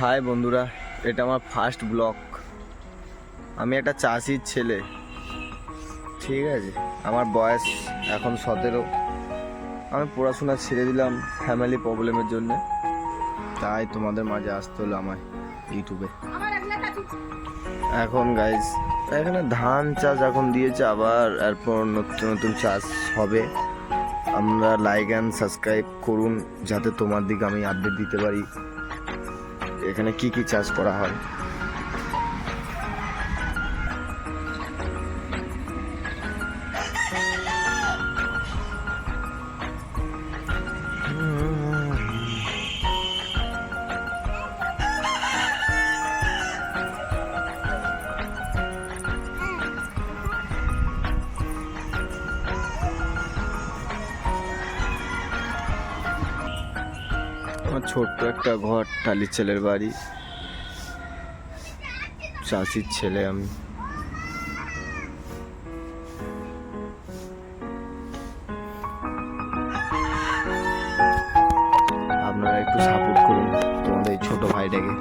High বন্ধুরা, এটা আমার ফার্স্ট ব্লগ। আমি একটা চাষির ছেলে, ঠিক আছে। আমার বয়স এখন 17। আমি পড়াশোনা ছেড়ে দিলাম ফ্যামিলি প্রবলেমের জন্য, তাই তোমাদের মাঝে আসতে হলো আমায় ইউটিউবে। এখন গাইজ এখানে ধান চাষ এখন দিয়েছে, আবার এরপর নতুন নতুন চাষ হবে। আমরা লাইক অ্যান্ড সাবস্ক্রাইব করুন যাতে তোমার দিকে আমি আপডেট দিতে পারি এখানে কি কি চাষ করা হয়। আমার ছোট্ট একটা ঘর, টালির ছেলের বাড়ি, চাষির ছেলে আমি। আপনারা একটু সাপোর্ট করুন তোমাদের এই ছোট ভাইটাকে।